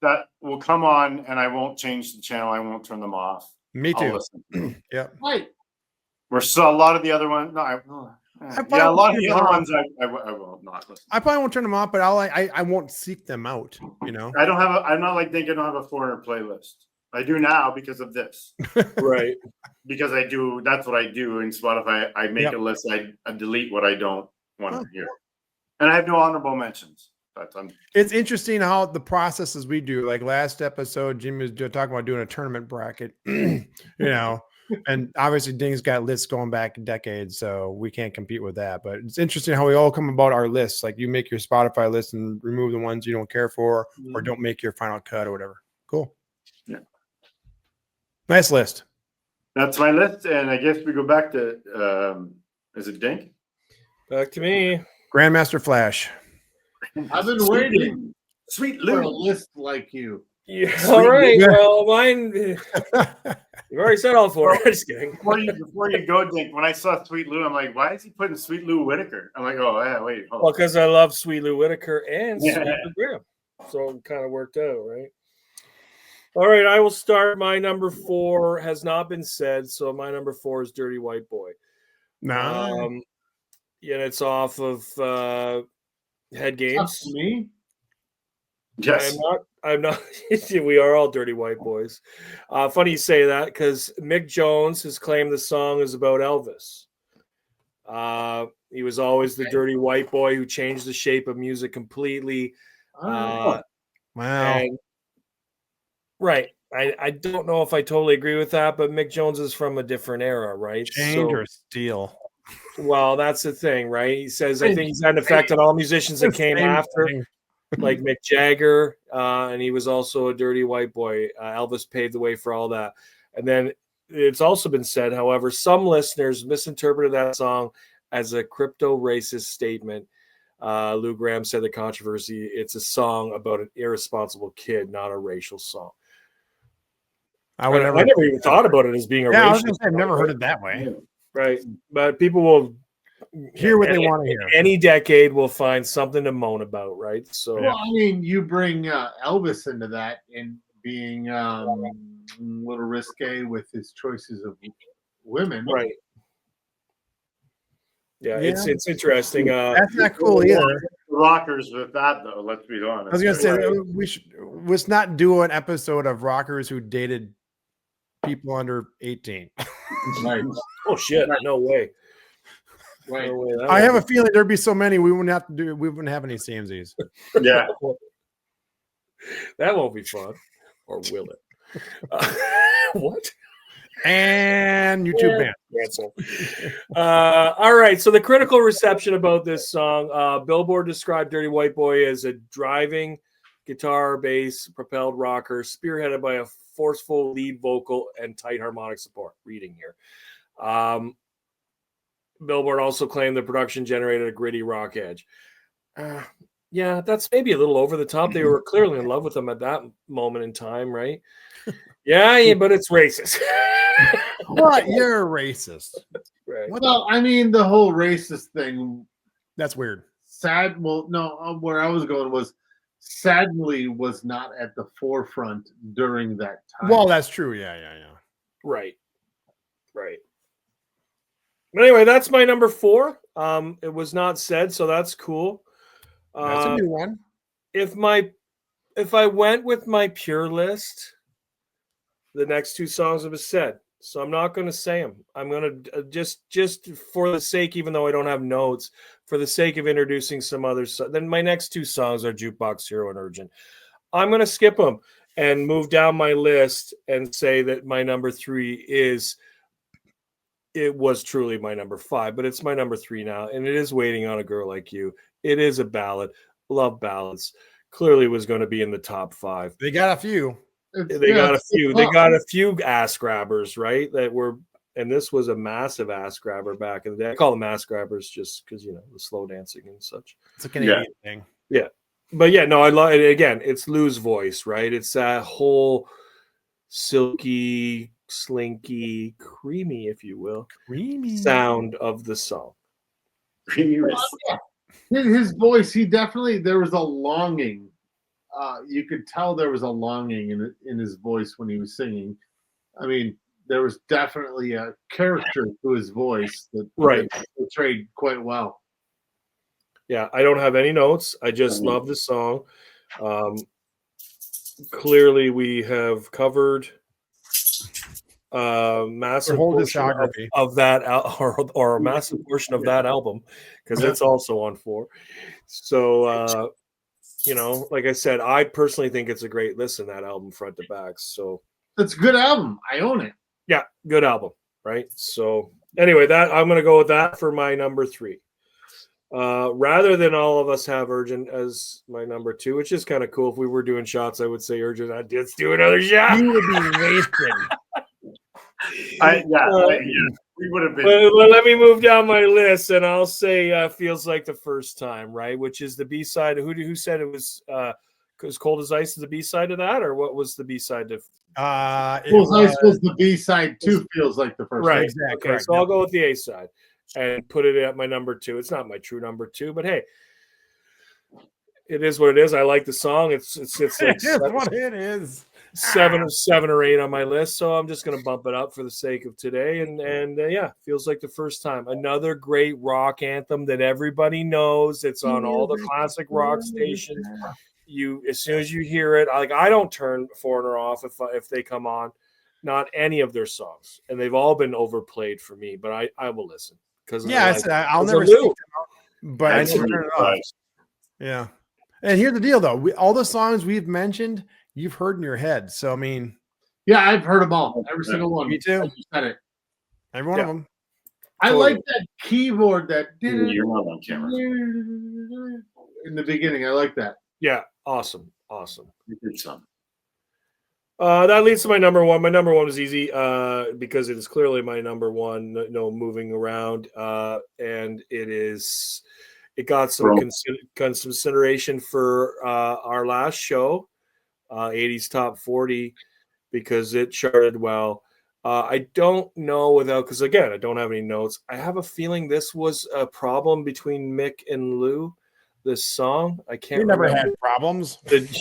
that will come on, and I won't change the channel. I won't turn them off.
Me
I'll
too.
listen.
Yeah.
Right.
We're so a lot of the other ones. No, a lot of the other ones I will not listen.
I probably won't turn them off, but I won't seek them out. You know.
I'm not like thinking I don't have a Foreigner playlist. I do now because of this.
Right.
Because I do. That's what I do in Spotify. I make a list. I delete what I don't want to hear, and I have no honorable mentions. But
It's interesting how the processes we do. Like last episode, Jimmy was talking about doing a tournament bracket, you know, and obviously Ding's got lists going back decades, so we can't compete with that. But it's interesting how we all come about our lists. Like you make your Spotify list and remove the ones you don't care for, or don't make your final cut or whatever. Cool.
Yeah.
Nice list.
that's my list, and I guess we go back to is it Dink?
Back to me.
Grandmaster Flash.
I've been waiting
Sweet
for a
Lou.
list like you.
Yeah. All right. Well, mine. You've already said all 4. I'm just kidding.
Before you go, Dink, when I saw Sweet Lou, I'm like, why is he putting Sweet Lou Whitaker? I'm like, oh yeah, wait, hold
Well,
on.
because I love Sweet Lou Whitaker and
Yeah.
Sweet Lou Graham, so it kind of worked out, right? All right, I will start. My number 4 has not been said, so my number 4 is "Dirty White Boy."
No.
Yeah, it's off of Head
Up
Games.
to me.
Yes.
I'm not. We are all dirty white boys. Funny you say that because Mick Jones has claimed the song is about Elvis. He was always the dirty white boy who changed the shape of music completely.
Wow.
And, right. I don't know if I totally agree with that, but Mick Jones is from a different era, right?
Change or steal?
Well, that's the thing, right? He says, I think he's had an effect on all musicians that came after. Like Mick Jagger, and he was also a dirty white boy. Elvis paved the way for all that. And then it's also been said, however, some listeners misinterpreted that song as a crypto-racist statement. Lou Graham said the controversy, it's a song about an irresponsible kid, not a racial song. I never even thought about it as being a racial
I was gonna say, I've
song,
never heard
right?
it that way.
Right. But people will
Hear what they want to hear.
Any decade will find something to moan about, right? So,
Well, I mean, you bring Elvis into that and being a little risque with his choices of women.
right. Yeah, it's interesting.
That's not cool either.
Rockers with that though. Let's be honest.
I was gonna say
right?
let's not do an episode of rockers who dated people under 18.
Right.
Oh shit! No way.
Right.
No way.
I have a feeling there'd be so many we wouldn't have any CMZs.
Yeah.
That won't be fun, or will it? What?
And YouTube ban.
Cancel. All right. So the critical reception about this song, Billboard described Dirty White Boy as a driving guitar, bass, propelled rocker, spearheaded by a forceful lead vocal and tight harmonic support. Reading here. Billboard also claimed the production generated a gritty rock edge. Yeah, that's maybe a little over the top. They were clearly in love with him at that moment in time, right? Yeah, but it's racist.
What? You're a racist.
Right.
Well, I mean, the whole racist thing.
That's weird.
Well, no, where I was going was sadly was not at the forefront during that time.
Well, that's true. Yeah.
Right. But anyway, that's my number 4. It was not said, so that's cool.
That's a new one.
If I went with my pure list, the next 2 songs have said. So I'm not going to say them. I'm going to just for the sake, even though I don't have notes, for the sake of introducing some others. Then my next 2 songs are Jukebox Hero and Urgent. I'm going to skip them and move down my list and say that my number 3 it was truly my number 5, but it's my number 3 now. And it is Waiting on a Girl Like You. It is a ballad. Love ballads. Clearly was going to be in the top 5.
They got a few.
They got a few. They got a few ass grabbers, right? And this was a massive ass grabber back in the day. I call them ass grabbers just because the slow dancing and such.
It's a Canadian thing.
Yeah, but yeah, no, I love it. Again, it's Lou's voice, right? It's that whole silky, slinky, creamy, if you will,
Creamy
sound of the song.
His voice, there was a longing. You could tell there was a longing in his voice when he was singing. I mean, there was definitely a character to his voice that portrayed quite well.
Yeah, I don't have any notes. I just love the song. Clearly, we have covered massive portion of that or a massive portion of that album because it's also on 4. So like I said, I personally think it's a great listen, that album front to back. So
it's a good album. I own it.
Yeah, good album, right? So anyway, I'm going to go with that for my number 3. Rather than all of us have Urgent as my number 2, which is kind of cool. If we were doing shots, I would say Urgent. Let's do another shot.
You would be wasted.
We would have been.
Well, let me move down my list, and I'll say "Feels Like the First Time," right? Which is the B side. Who said it was? Because Cold as Ice is the B side of that, or what was the B side to?
Cold as Ice was the B side to Feels Like the First.
Right.
Exactly.
Okay, so I'll go with the A side and put it at my number 2. It's not my true number 2, but hey, it is what it is. I like the song. It's like
what it is.
7 or 8 on my list, so I'm just going to bump it up for the sake of today. And Feels Like the First Time. Another great rock anthem that everybody knows. It's on all the classic rock stations. As soon as you hear it, I don't turn Foreigner off if they come on. Not any of their songs, and they've all been overplayed for me. But I will listen because
I'll never see them, but I never turn it off. Yeah, and here's the deal, though: all the songs we've mentioned, you've heard in your head. So I mean,
yeah, I've heard them all, every single one.
Me too.
I just said it.
Every one of them.
I like that keyboard that
You're not on camera.
in the beginning. I like that.
Yeah, awesome.
Good song.
That leads to my number 1. My number 1 was easy because it is clearly my number 1. No moving around, and it got some consideration for our last show, 80s Top 40, because it charted well. I don't know because again, I don't have any notes. I have a feeling this was a problem between Mick and Lou. this song. I can't
We never
remember.
had problems.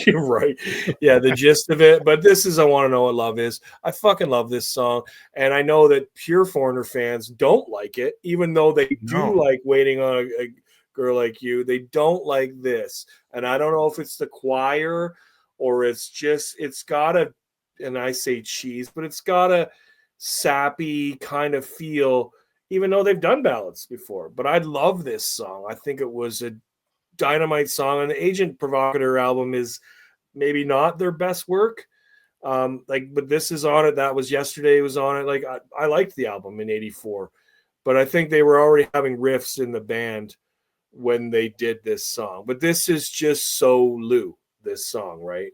You're right. Yeah, the gist of it. But this is I Want to Know What Love Is. I fucking love this song. And I know that pure Foreigner fans don't like it, even though they do like Waiting on a Girl Like You. They don't like this. And I don't know if it's the choir or it's got a, and I say cheese, but it's got a sappy kind of feel, even though they've done ballads before. But I love this song. I think it was a dynamite song, and the Agent Provocateur album is maybe not their best work. But this is on it. That was Yesterday was on it. Like I liked the album in '84, but I think they were already having riffs in the band when they did this song. But this is just so Lou, this song, right?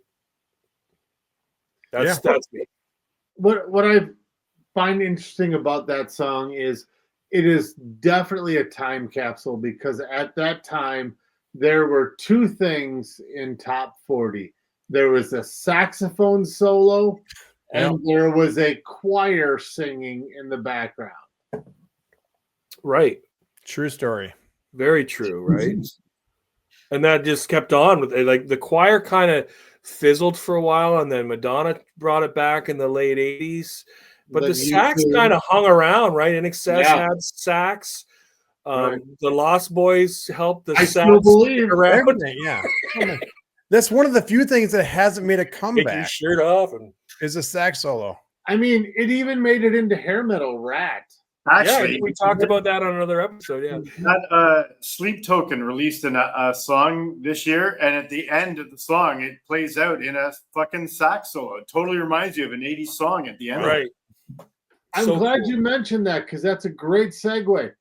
That's me.
What I find interesting about that song is it is definitely a time capsule, because at that time there were two things in top 40. There was a saxophone solo and there was a choir singing in the background.
Right.
True story.
Very true, right? And that just kept on with it. Like the choir kind of fizzled for a while, and then Madonna brought it back in the late 80s. But the sax kind of hung around, right? INXS had sax. The Lost Boys helped the sax
still believe
around.
Yeah. That's one of the few things that hasn't made a comeback.
Take your shirt off
is a sax solo.
I mean, it even made it into hair metal, Rat.
Actually,
we talked about that on another episode. Yeah,
that Sleep Token released a song this year, and at the end of the song, it plays out in a fucking sax solo. It totally reminds you of an '80s song at the end.
Right.
I'm glad you mentioned that, because that's a great segue.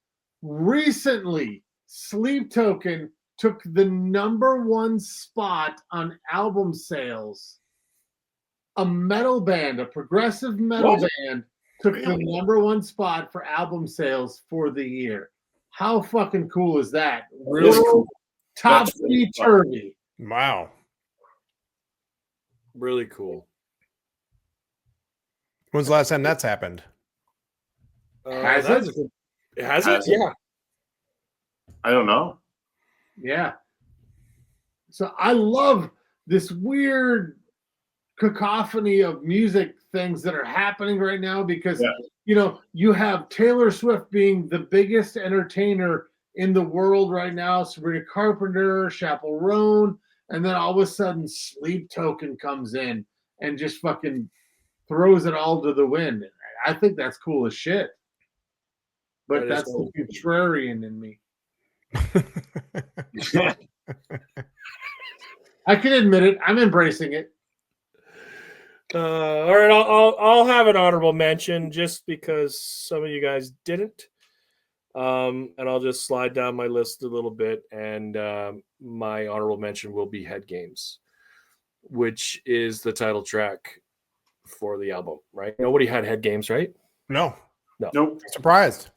Recently, Sleep Token took the #1 spot on album sales. A metal band, a progressive metal band, took the #1 spot for album sales for the year. How fucking cool is that?
Really cool.
Topsy-turvy.
Wow.
Really cool.
When's the last time that's happened?
Has it?
Has it? Yeah.
I don't know.
Yeah. So I love this weird cacophony of music things that are happening right now, because you have Taylor Swift being the biggest entertainer in the world right now, Sabrina Carpenter, Chappell Roan, and then all of a sudden Sleep Token comes in and just fucking throws it all to the wind. I think that's cool as shit. But that's the contrarian in me. I can admit it. I'm embracing it.
All right, I'll have an honorable mention just because some of you guys didn't, and I'll just slide down my list a little bit. And my honorable mention will be Head Games, which is the title track for the album. Right? Nobody had Head Games, right?
No.
Nope.
Surprised.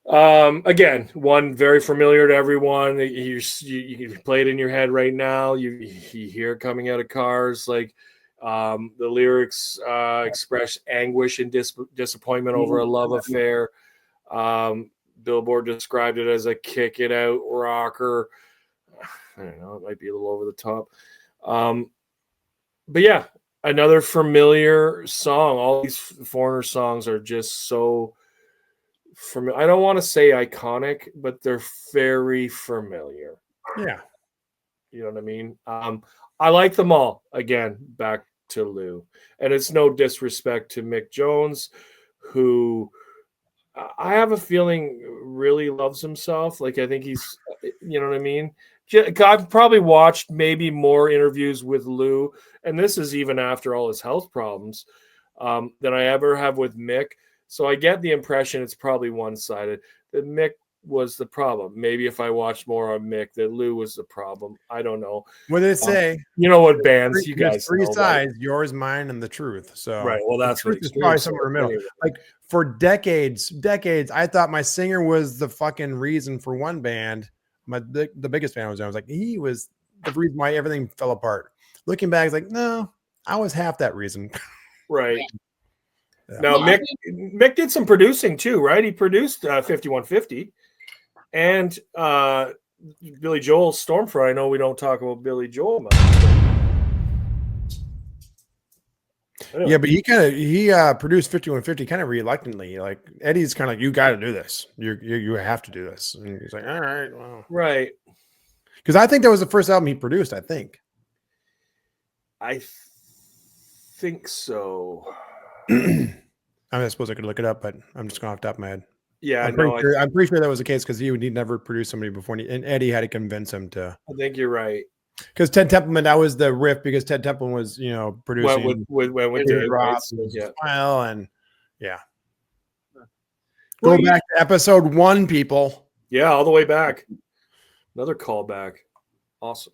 Again, one very familiar to everyone. You play it in your head right now. You hear it coming out of cars. Like the lyrics express anguish and disappointment over a love affair. Billboard described it as a kick it out rocker. I don't know, it might be a little over the top. But yeah, another familiar song. All these Foreigner songs are just so familiar. I don't want to say iconic, but they're very familiar.
Yeah.
You know what I mean? I like them all. Again, back to Lou. And it's no disrespect to Mick Jones, who I have a feeling really loves himself. Like, I think he's, you know what I mean? I've probably watched maybe more interviews with Lou, and this is even after all his health problems, than I ever have with Mick. So I get the impression it's probably one-sided, that Mick was the problem. Maybe if I watched more on Mick, that Lou was the problem. I don't know.
What did it say?
You know what bands you guys
three
know,
sides,
right?
yours, mine, and the truth. So
right. Well, that's what
it's probably somewhere in the middle.
Anyway.
Like for decades, I thought my singer was the fucking reason for one band. The biggest fan I was like, he was the reason why everything fell apart. Looking back, it's like, no, I was half that reason.
Right.
Yeah.
Now, Mick did some producing too, right? He produced 5150 and Billy Joel Stormfront. I know we don't talk about Billy Joel much.
Yeah, but he produced 5150 kind of reluctantly. Like Eddie's kind of like, you got to do this. You have to do this. And he's like, all right, well,
Right.
because I think that was the first album he produced. I think.
I think so.
I suppose I could look it up, but I'm just going off the top of my head.
Yeah,
I'm pretty sure that was the case because he never produced somebody before, and Eddie had to convince him to.
I think you're right.
Because Ted Templeman, that was the riff. Because Ted Templeman was, producing
with
David
Dave,
Roth,
right? So, yeah.
Smile, and yeah.
Well,
Go back to episode 1, people.
Yeah, all the way back. Another callback. Awesome.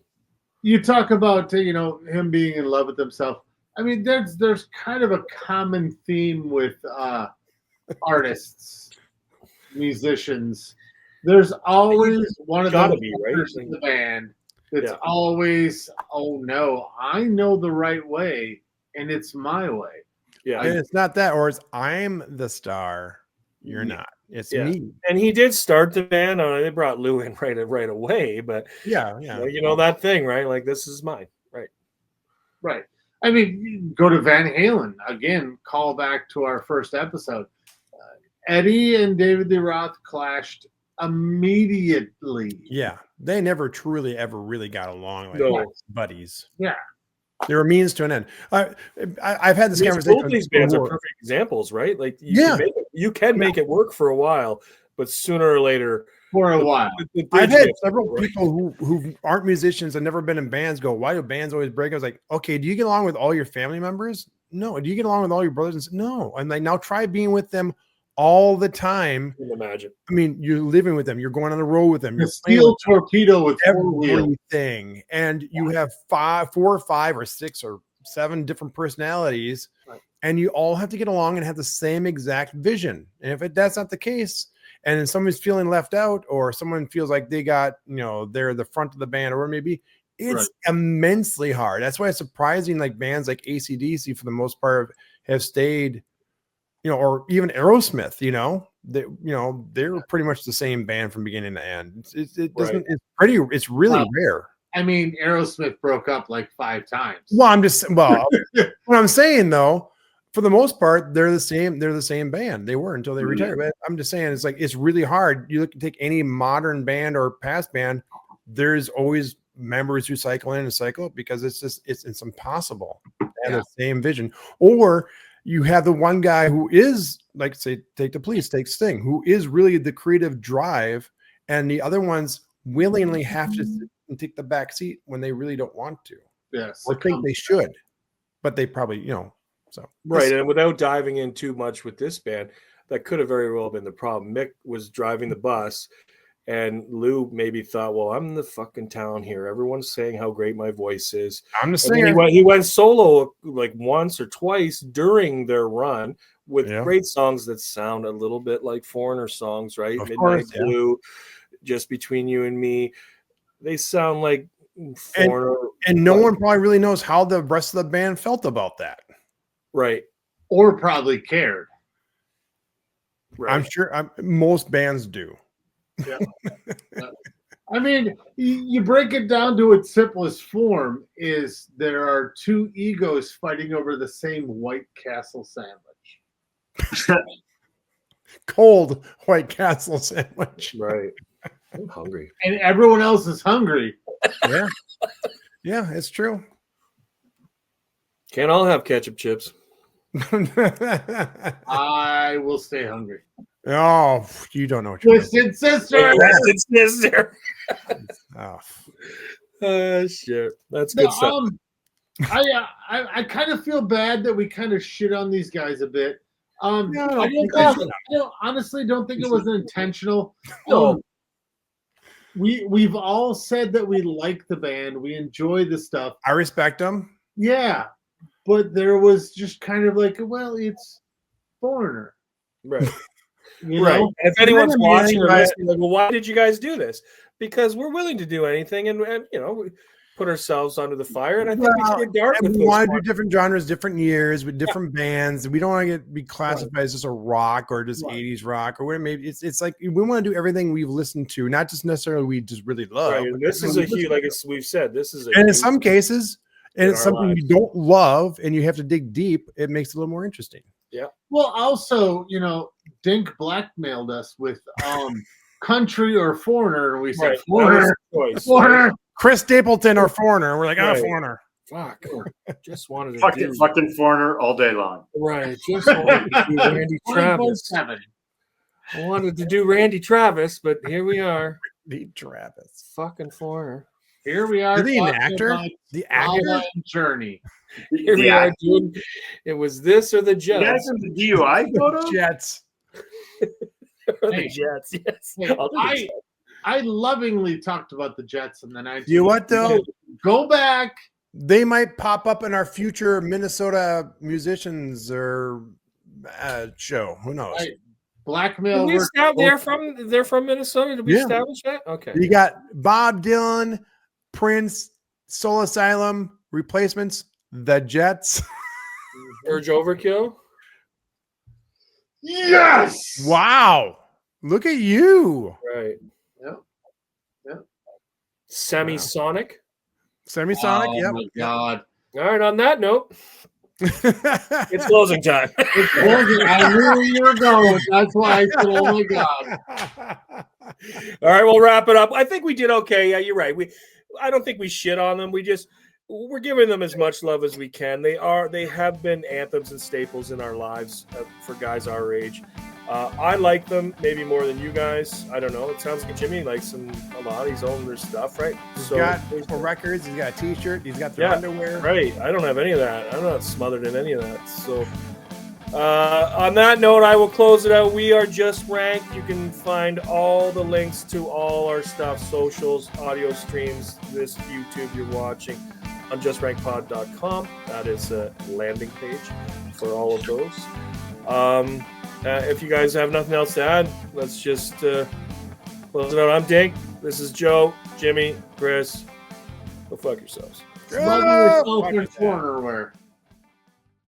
You talk about him being in love with himself. I mean, there's kind of a common theme with artists, musicians. There's always one of
Gotta
those
be, right?
members in the band that's
Yeah.
always, oh no, I know the right way and it's my way.
Yeah.
And it's not that, or it's I'm the star. You're
Yeah.
not. It's
Yeah.
me.
And he did start the band. They brought Lou in right away, but
Yeah.
you know that thing, right? Like, this is mine, right?
Right. I mean, you go to Van Halen again. Call back to our first episode. Eddie and David Lee Roth clashed immediately.
Yeah. They never truly ever really got along like
No.
buddies.
Yeah.
They were means to an end. I've had this
Yes,
conversation.
both these bands are perfect examples, right? Like, you can make it work for a while, but sooner or later,
For a while.
the
I've
bridge
had
gets
several
right.
people who aren't musicians and never been in bands go, why do bands always break? I was like, okay, do you get along with all your family members? No. Do you get along with all your brothers and sisters? No. And like, now try being with them all the time.
I can imagine.
I mean, you're living with them, you're going on the road with them,
The
you're playing
steel
with them,
torpedo with 4 wheels.
everything, and you have 4 or 5 or 6 or 7 different personalities,
Right.
and you all have to get along and have the same exact vision. And if that's not the case, and then someone's feeling left out, or someone feels like they got, they're the front of the band, or whatever it may be, it's immensely hard. That's why it's surprising, like bands like AC/DC for the most part have stayed, or even Aerosmith, they're pretty much the same band from beginning to end. It doesn't.
Right.
It's really rare.
I mean, Aerosmith broke up like 5 times.
Well, what I'm saying though, for the most part, they're the same. They're the same band. They were until they retired. But I'm just saying, it's really hard. You take any modern band or past band, there's always members who cycle in and cycle out because it's impossible to have the same vision. Or you have the one guy who is, like, say, take the Police, take Sting, who is really the creative drive, and the other ones willingly have to sit and take the back seat when they really don't want to.
Yes.
I think they should, but they probably, so.
Right. And without diving in too much with this band, that could have very well been the problem. Mick was driving the bus, and Lou maybe thought, well, I'm the fucking town here. Everyone's saying how great my voice is.
I'm the
And
singer.
then he went solo like once or twice during their run with great songs that sound a little bit like Foreigner songs, right?
Of
Midnight
course,
Blue, Just Between You and Me. They sound like Foreigner.
And no one probably really knows how the rest of the band felt about that.
Right.
Or probably cared.
Right.
I'm sure most bands do.
Yeah. I mean, you break it down to its simplest form is there are 2 egos fighting over the same White Castle sandwich.
Cold White Castle sandwich.
Right. I'm hungry.
And everyone else is hungry.
Yeah. Yeah, it's true.
Can't all have ketchup chips.
I will stay hungry.
Oh, you don't know what you're
Twisted Sister.
It's sister.
Oh.
Shit. That's good stuff.
I kind of feel bad that we kind of shit on these guys a bit.
No,
I honestly don't think it was intentional.
No.
We've all said that we like the band, we enjoy the stuff.
I respect them.
Yeah, but there was just kind of like, well, it's Foreigner,
Right.
you
Right.
know?
If anyone's
Then,
watching or
right.
listening, like, well, why did you guys do this? Because we're willing to do anything, and put ourselves under the fire, and I think we should dart
and
with
we
those
want to do
ones.
different genres, different years with different bands. We don't want to be classified as just a rock or just 80s rock or whatever. Maybe it's like we want to do everything we've listened to, not just necessarily we just really love.
Right, and this is a huge, like we've said, this is a
And in
huge
some cases, and
in
it's
our
something
lives.
you don't love and you have to dig deep, it makes it a little more interesting.
Well, also, Dink blackmailed us with country or foreigner, and we said
Right,
foreigner.
that was the choice.
Foreigner.
Chris Stapleton or Foreigner. We're like,
Right.
Foreigner.
Fuck, just wanted to do
Fucking foreigner all day long.
right. Just wanted to do Randy Travis.
20.7.
I wanted to do Randy Travis, but here we are,
The Travis.
fucking foreigner.
Here we are.
Is he an
talking
actor?
about
The actor?
Online Journey.
Here we are doing. It was this or the
You guys
Jets.
in the DUI photo?
Jets.
Or the
Hey.
Jets. Yes.
Hey,
I'll do the Jets.
I lovingly talked about the Jets in the 90s.
You know what though?
Go back.
They might pop up in our future Minnesota musicians or show. Who knows?
Right. Blackmail.
Did we establish they're from Minnesota. Did we
Yeah.
establish that? Okay.
You got Bob Dylan, Prince, Soul Asylum, Replacements, the Jets.
Urge Overkill.
Yes.
Wow. Look at you.
Right.
Yep. Yep.
Semisonic.
Semisonic.
Oh
Yep.
my God.
All right. On that note, it's closing time.
I knew where you were going. That's why I said, "Oh my God."
All right, we'll wrap it up. I think we did okay. Yeah, you're right. I don't think we shit on them. We're giving them as much love as we can. They have been anthems and staples in our lives for guys our age. I like them maybe more than you guys. I don't know. It sounds like Jimmy likes them a lot. He's owned their stuff, right?
He's got records. He's got a T-shirt. He's got their underwear.
Right. I don't have any of that. I'm not smothered in any of that. So on that note, I will close it out. We are Just Ranked. You can find all the links to all our stuff, socials, audio streams, this YouTube you're watching on justrankedpod.com. That is a landing page for all of those. If you guys have nothing else to add, let's just close it out. I'm Dink. This is Joe, Jimmy, Chris. Go fuck yourselves.
Smother yourself in corner wear.